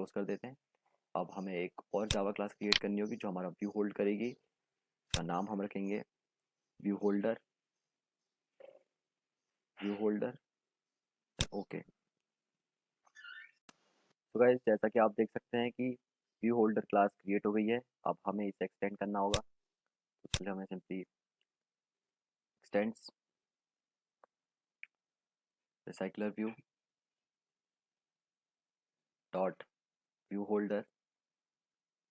Close कर देते हैं। अब हमें एक और जावा क्लास क्रिएट करनी होगी जो हमारा व्यू होल्ड करेगी। इसका नाम हम रखेंगे view holder. View holder okay. तो गाइस जैसा कि आप देख सकते हैं कि व्यू होल्डर क्लास क्रिएट हो गई है। अब हमें इसे एक्सटेंड करना होगा। तो इसलिए हमें simply x tends recycler view dot view holder.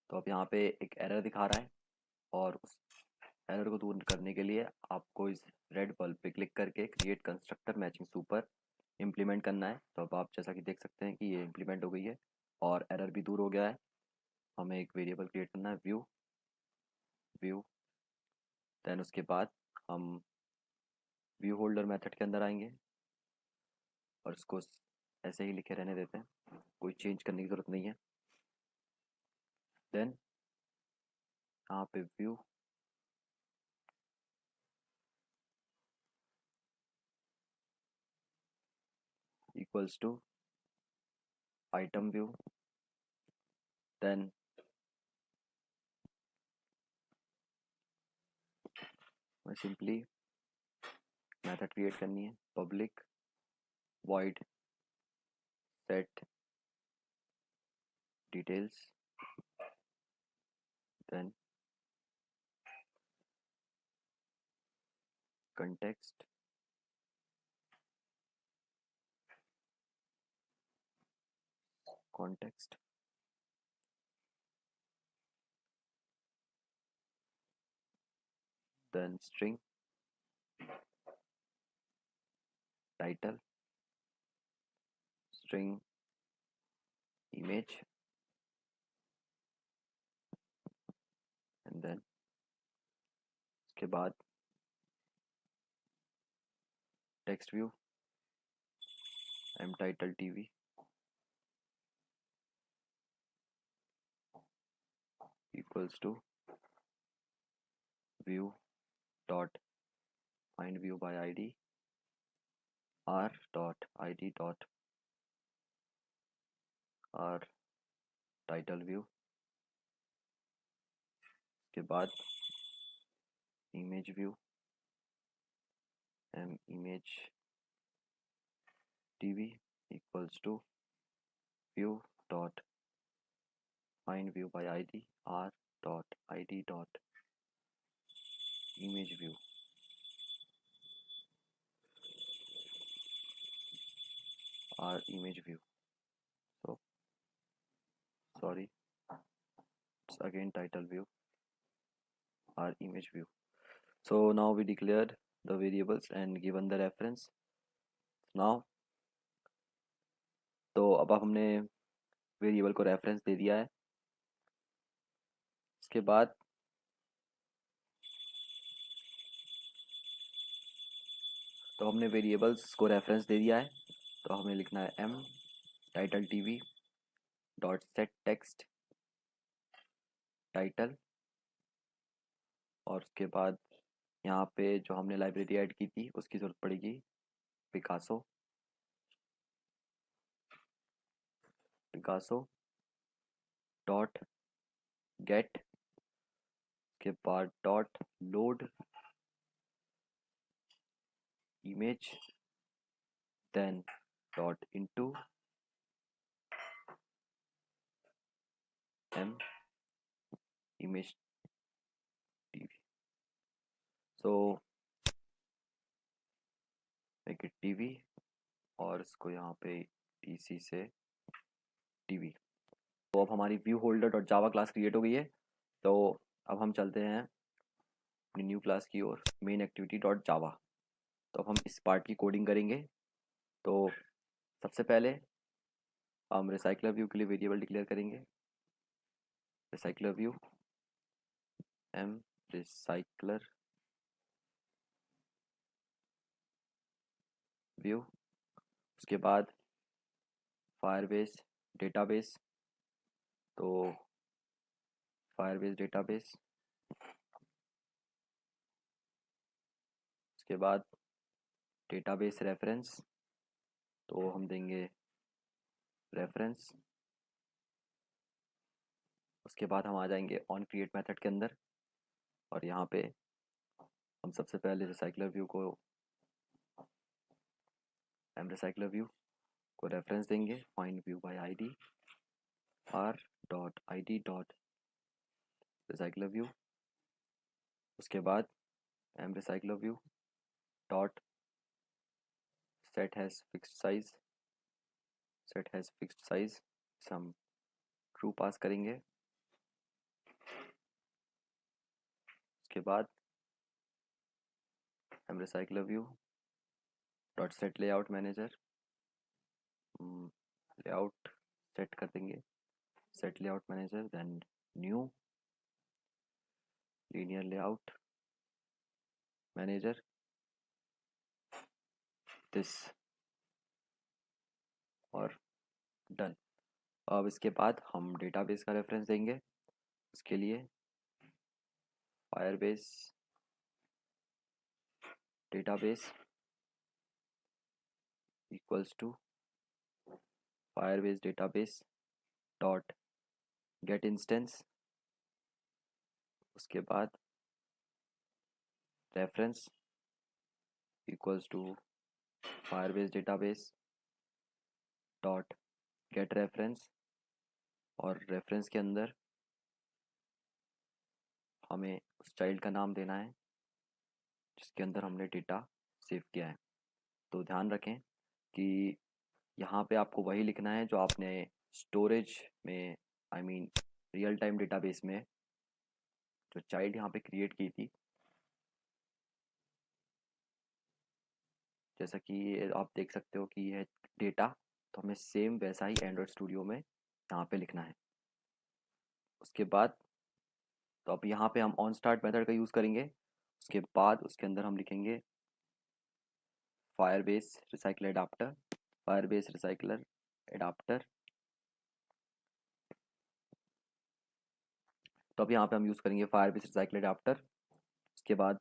तो अब यहाँ पे एक एरर दिखा रहा है और उस एरर को दूर करने के लिए आपको इस रेड बल्ब पे क्लिक करके create constructor matching super implement करना है। तो अब आप जैसा कि देख सकते हैं कि ये इम्प्लीमेंट हो गई है और एरर भी दूर हो गया है। हमें एक वेरिएबल क्रिएट करना है व्यू व्यू। देन उसके बाद हम व्यू होल्डर मेथड के अंदर आएंगे और इसको ऐसे ही लिखे रहने देते हैं, कोई चेंज करने की ज़रूरत नहीं है। देन यहाँ पे view equals to item view. Then मैं सिंपली मेथड क्रिएट करनी है public void set details। then context context then string title string image and then उसके बाद text view mtitle tv equals to view dot find view by id r dot id dot r title view। उसके बाद image view m image tv equals to view dot find view by id r dot id dot image view r image view। So sorry, it's again title view r image view। So now we declared the variables and given the reference। now तो अब हमने variable को reference दे दिया है। इसके बाद तो हमने वेरिएबल्स को रेफरेंस दे दिया है तो हमें लिखना है m title TV dot set text title. और उसके बाद यहाँ पे जो हमने लाइब्रेरी ऐड की थी उसकी ज़रूरत पड़ेगी पिकासो पिकासो डॉट गेट। के बाद dot load image then dot into m image tv। So make it TV और इसको यहाँ पे टीसी से टीवी। तो अब हमारी view holder dot Java class create हो गई है। तो अब हम चलते हैं अपनी न्यू क्लास की ओर मेन एक्टिविटी डॉट जावा। तो अब हम इस पार्ट की कोडिंग करेंगे। तो सबसे पहले हम रिसाइकलर व्यू के लिए वेरिएबल डिक्लेयर करेंगे recycler view m recycler view. उसके बाद फायरबेस डेटाबेस। तो फायरबेस डेटाबेस उसके बाद डेटाबेस रेफरेंस। तो हम देंगे रेफरेंस उसके बाद हम आ जाएंगे ऑन क्रिएट मेथड के अंदर, और यहाँ पे हम सबसे पहले रिसाइकलर व्यू को रिसाइकलर व्यू को रेफरेंस देंगे find view bye ID r.id.recycler view. उसके बाद recycler view dot set has fixed size हम ट्रू पास करेंगे। उसके बाद recycler view dot set layout manager layout set कर देंगे, set layout manager then new linear layout manager this और done. अब इसके बाद हम डेटाबेस का रेफरेंस देंगे। उसके लिए Firebase database equals to Firebase database dot get instance. उसके बाद reference equals to Firebase database dot get reference, और रेफरेंस के अंदर हमें उस चाइल्ड का नाम देना है जिसके अंदर हमने डेटा सेव किया है। तो ध्यान रखें कि यहाँ पे आपको वही लिखना है जो आपने स्टोरेज में रियल टाइम डेटाबेस में जो चाइल्ड यहाँ पे क्रिएट की थी। जैसा कि आप देख सकते हो कि यह डेटा, तो हमें सेम वैसा ही एंड्रॉयड स्टूडियो में यहाँ पे लिखना है। उसके बाद तो अब यहाँ पे हम ऑन स्टार्ट मेथड का यूज़ करेंगे। उसके बाद उसके अंदर हम लिखेंगे फायरबेस रिसाइकलर एडाप्टर। तो अब यहाँ पे हम यूज़ करेंगे फायरबेस रिसाइकलर एडाप्टर। उसके बाद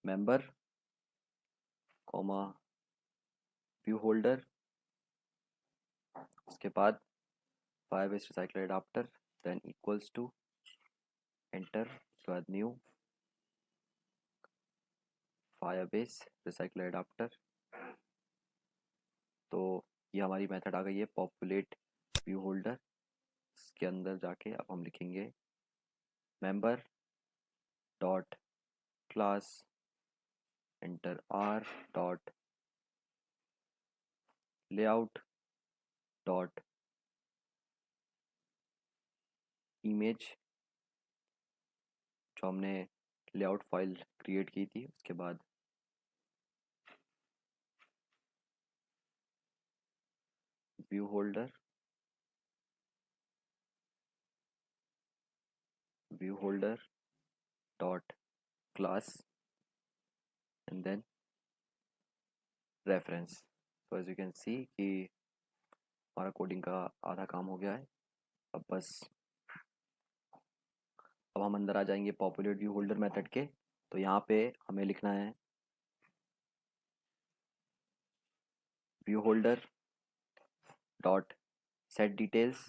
मेंबर कॉमा व्यू होल्डर, उसके बाद Firebase recycler adapter then equals to enter, उसके बाद न्यू फायरबेस रिसाइकलर एडाप्टर। तो ये हमारी मेथड आ गई है पॉपुलेट व्यू होल्डर। इसके अंदर जाके अब हम लिखेंगे member dot class enter R dot layout dot image, जो हमने लेआउट फाइल क्रिएट की थी। उसके बाद view holder dot class and then reference. तो एज यू कैन सी कि हमारा कोडिंग का आधा काम हो गया है। अब हम अंदर आ जाएंगे पॉपुलेट व्यू होल्डर मेथड के। तो यहाँ पे हमें लिखना है view holder dot set details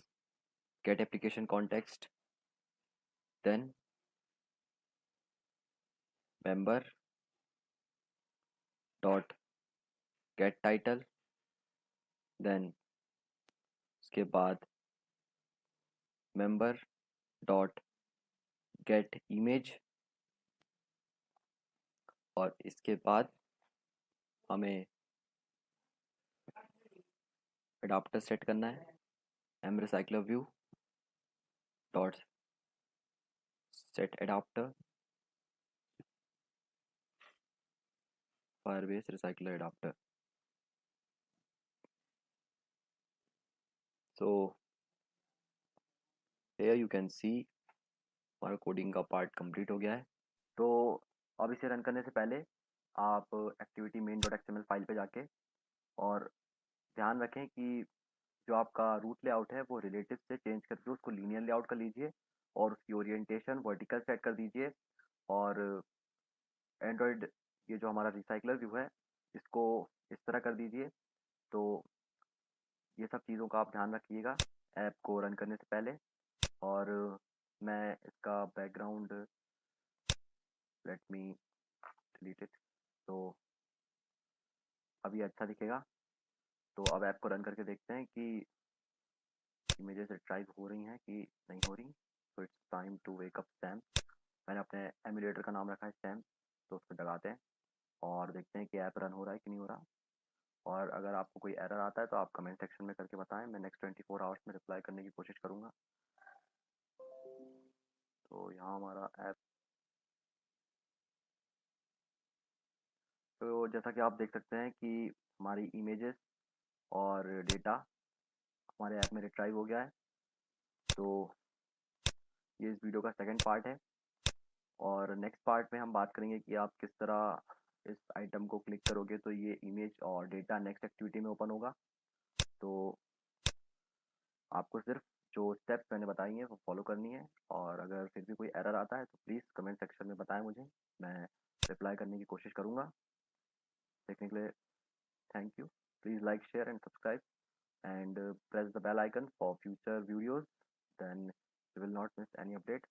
get application context then member dot get title then उसके बाद मेंबर डॉट गेट इमेज, और इसके बाद हमें एडाप्टर सेट करना है recycler view dot set adapter Firebase recycler adapter. So here you can see हमारा coding का पार्ट कंप्लीट हो गया है। तो अब इसे रन करने से पहले आप activity main dot XML file पे जाके और ध्यान रखें कि जो आपका रूट लेआउट है वो रिलेटिव से चेंज करके उसको लीनियर लेआउट कर लीजिए, और उसकी ओरिएंटेशन वर्टिकल सेट कर दीजिए। और एंड्रॉयड ये जो हमारा रिसाइकलर व्यू है इसको इस तरह कर दीजिए। तो ये सब चीज़ों का आप ध्यान रखिएगा ऐप को रन करने से पहले। और मैं इसका background let me delete it. तो अभी अच्छा दिखेगा। तो अब ऐप को रन करके देखते हैं कि इमेजेस रिट्राइव हो रही हैं कि नहीं हो रही। तो it's time to wake up Sam. मैंने अपने एमुलेटर का नाम रखा है सैम। तो उस पर लगाते हैं और देखते हैं कि ऐप रन हो रहा है कि नहीं हो रहा। और अगर आपको कोई एरर आता है तो आप कमेंट सेक्शन में करके बताएं, मैं नेक्स्ट 24 आवर्स में रिप्लाई करने की कोशिश करूँगा। तो यहाँ हमारा ऐप, तो जैसा कि आप देख सकते हैं कि हमारी इमेजेस और डेटा हमारे ऐप में रिट्राइव हो गया है। तो ये इस वीडियो का सेकंड पार्ट है और नेक्स्ट पार्ट में हम बात करेंगे कि आप किस तरह इस आइटम को क्लिक करोगे तो ये इमेज और डेटा नेक्स्ट एक्टिविटी में ओपन होगा। तो आपको सिर्फ जो स्टेप्स मैंने बताई हैं वो फॉलो करनी है। और अगर फिर भी कोई एरर आता है तो प्लीज़ कमेंट सेक्शन में बताएं मुझे, मैं रिप्लाई करने की कोशिश करूँगा। देखने के लिए thank you. Please like share and subscribe and press the bell icon for future videos, then you will not miss any update.